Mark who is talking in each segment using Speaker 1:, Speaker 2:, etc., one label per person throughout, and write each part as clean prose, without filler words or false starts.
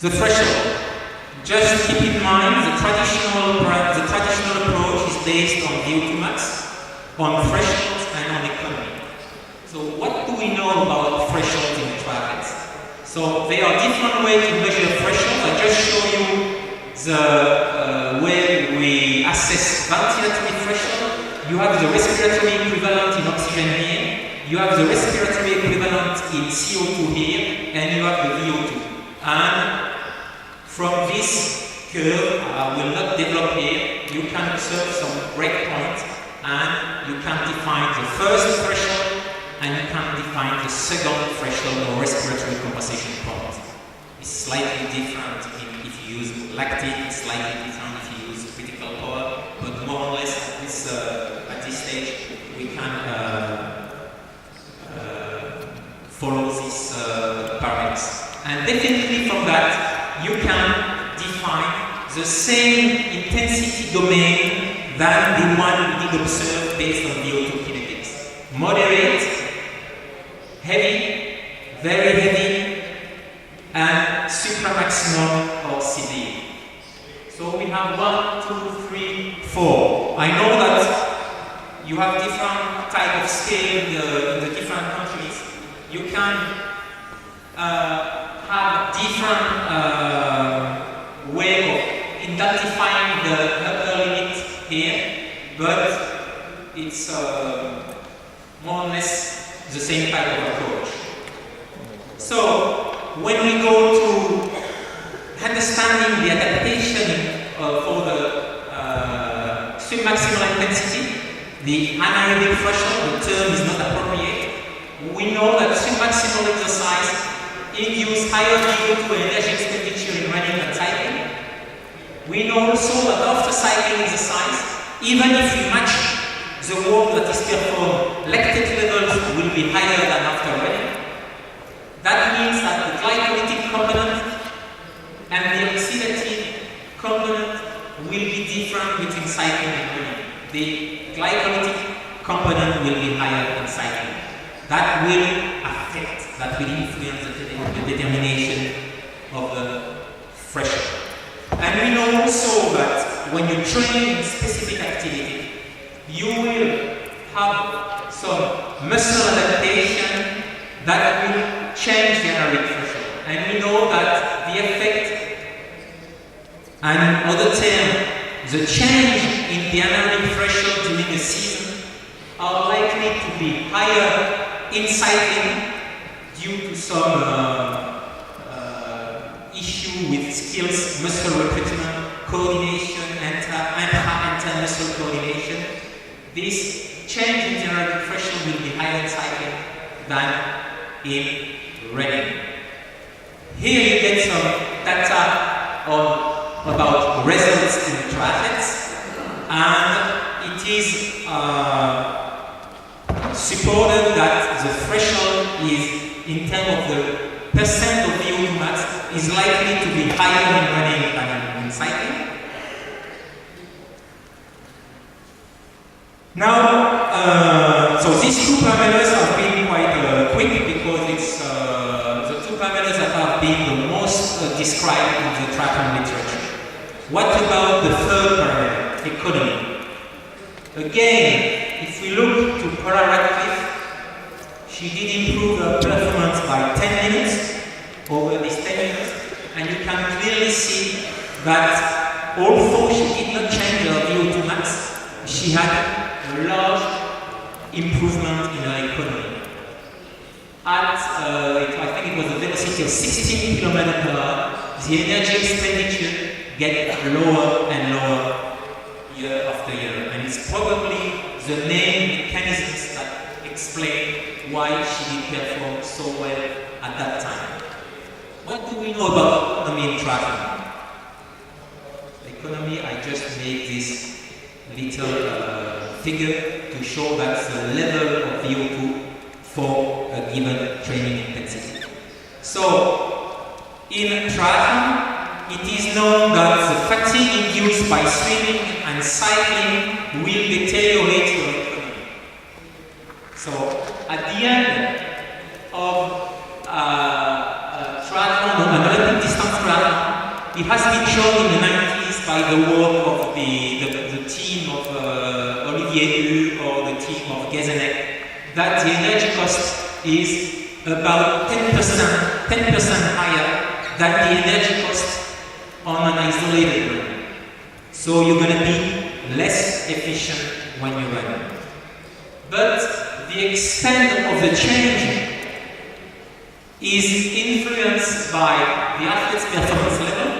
Speaker 1: The threshold. Just keep in mind the traditional approach is based on VO2 max, on thresholds, and on economy. So what do we know about thresholds in triathletes? So there are different ways to measure thresholds. I just show you the way we assess ventilatory threshold. You have the respiratory equivalent in oxygen here. You have the respiratory equivalent in CO2 here, and you have the VO2. And from this curve, I will not develop here, you can observe some breakpoint, and you can define the first threshold, and you can define the second threshold or respiratory compensation point. It's slightly different if you use lactate, it's slightly different if you use critical power, but more or less at this stage, we can follow these parameters. And definitely from that, you can define the same intensity domain than the one we did observe based on VO2 kinetics. Moderate, heavy, very heavy, and supramaximum or severe. So we have 1, 2, 3, 4. I know that you have different type of scale in the different countries. You can have different way of identifying the upper limit here, but it's more or less the same type of approach. So when we go to understanding the adaptation for the submaximal intensity, the anaerobic threshold, the term is not appropriate. We know that submaximal exercise induce higher VO2 energy expenditure in running and cycling. We know also that after cycling exercise, even if we match the work that is performed, lactate levels will be higher than after running. That means that the glycolytic component and the oxidative component will be different between cycling and running. The glycolytic component will be higher than cycling. That will affect, that will influence the determination of the threshold. And we know also that when you train in specific activity, you will have some muscle adaptation that will change the anaerobic threshold. And we know that the effect, and in other terms, the change in the anaerobic threshold during a season are likely to be higher in cycling due to some issue with skills, muscle recruitment, coordination, intra-muscle coordination. This change in the anaerobic threshold will be higher in cycling than in running. Here you get some data about results in triathletes, and it is supported that the threshold is, in terms of the percent of VO2 max, is likely to be higher in running than in cycling. Now, so these two parameters have been quite quick because it's the two parameters that have been the most described in the triathlon literature. What about the third parameter, economy? Again, if we look to Paula Radcliffe, she did improve her performance by 10 minutes over these 10 minutes, and you can clearly see that although she did not change her VO2 max, she had a large improvement in her economy. At, I think it was a velocity of 16 km/h, the energy expenditure gets lower and lower year after year, and it's probably the main mechanisms that explain why she did perform so well at that time. What do we know about economy in triathlon? Economy, I just made this little figure to show that's the level of VO2 for a given training intensity. So, in triathlon, it is known that the fatigue induced by swimming and cycling will deteriorate your economy. So, at the end of triathlon, or an Olympic distance triathlon, it has been shown in the 90s by the work of the team of Olivier Hu or the team of Gezenek that the energy cost is about 10% higher than the energy cost on an isolated run. So you're going to be less efficient when you run. But the extent of the change is influenced by the athlete's performance level,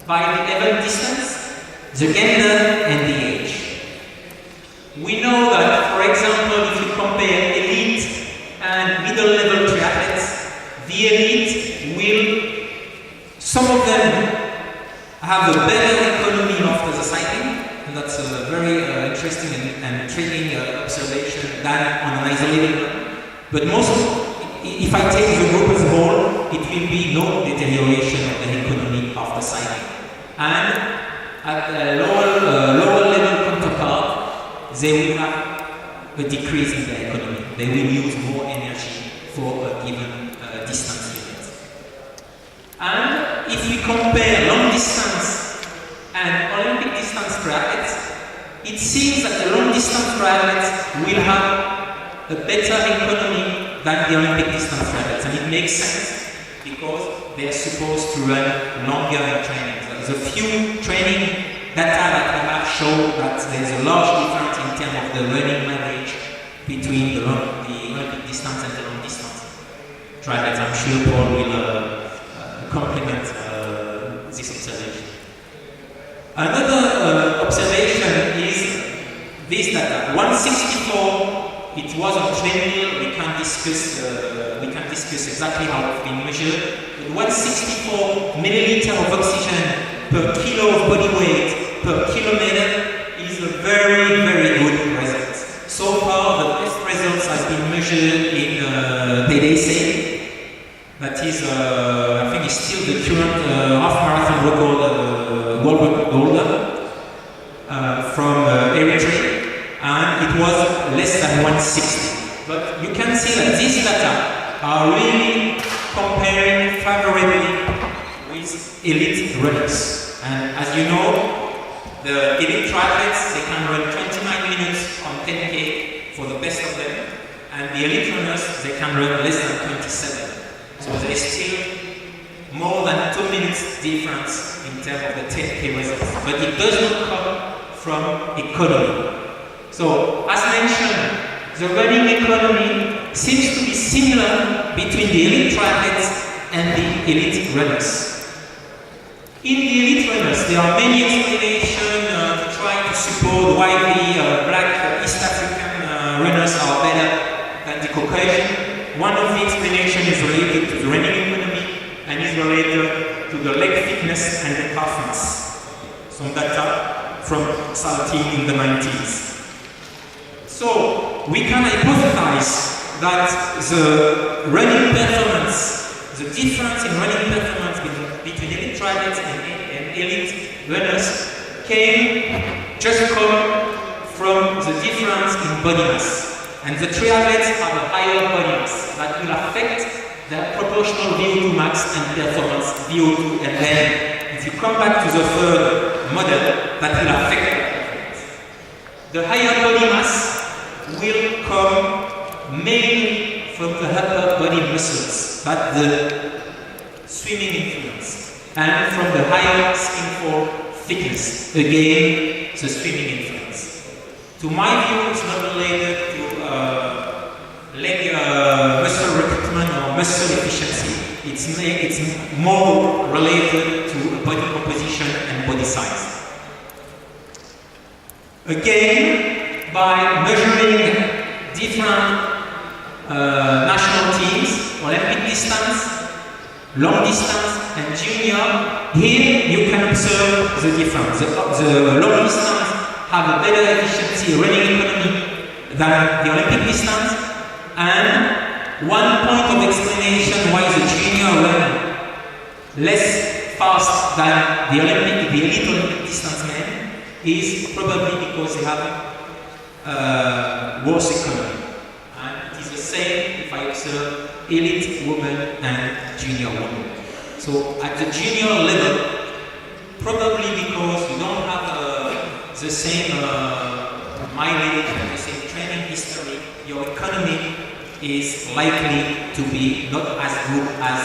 Speaker 1: by the event distance, the gender, and the age. We know that, for example, if you compare elite and middle-level triathletes, the elite will, some of them have a better economy after the cycling, and that's a very interesting and intriguing observation than on an isolated run. But most, if I take the group as a whole, it will be no deterioration of the economy after cycling. And at a lower level counterpart, they will have a decrease in their economy. They will use more energy for a given distance limit. And if we compare long distance and Olympic distance triathletes, it seems that the long distance triathletes will have a better economy than the Olympic distance triathletes. And it makes sense because they are supposed to run longer in training. There's a few training data that we have shown that there's a large difference in terms of the running mileage between the Olympic distance and the long distance triathletes. I'm sure Paul will complement this observation. Another observation is this data. 164, it was on treadmill. We can discuss exactly how it's been measured. But 164 milliliter of oxygen per kilo of body weight per kilometer is a very, very good result. So far, the best results have been measured in payday sailing. That is, I think, is still the current half marathon record, world record holder from Eritrea, and it was less than 160. But you can see that these data are really comparing favorably with elite runners. And as you know, the elite triathletes, they can run 29 minutes on 10K for the best of them, and the elite runners, they can run less than 27. So there is still more than 2 minutes difference in terms of the 10K results. But it does not come from economy. So, as mentioned, the running economy seems to be similar between the elite triathletes and the elite runners. In the elite runners, there are many explanations to try to support why the black East African runners are better than the Caucasian. One of the explanations is related to the running economy and is related to the leg thickness and the calf mass. Some data from Saltine in the 90s. So we can hypothesize that the running performance, the difference in running performance between elite triathletes and elite runners just come from the difference in body mass. And the triathletes have a higher body mass that will affect their proportional VO2 max and performance VO2. And then if you come back to the third model, that will affect their performance. The higher body mass will come mainly from the upper body muscles, but the swimming influence, and from the higher skin fold thickness, again the swimming influence. To my view, it's not related to leg muscle recruitment or muscle efficiency. It's more related to body composition and body size. Again, by measuring different national teams, Olympic distance, long distance, and junior, here you can observe the difference. The long distance have a better efficiency running economy than the Olympic distance, and one point of explanation why the junior run less fast than the elite Olympic distance men is probably because they have worse economy. And it is the same if I observe elite women and junior women. So at the junior level, probably because you don't have the same mileage, the same training history, your economy is likely to be not as good as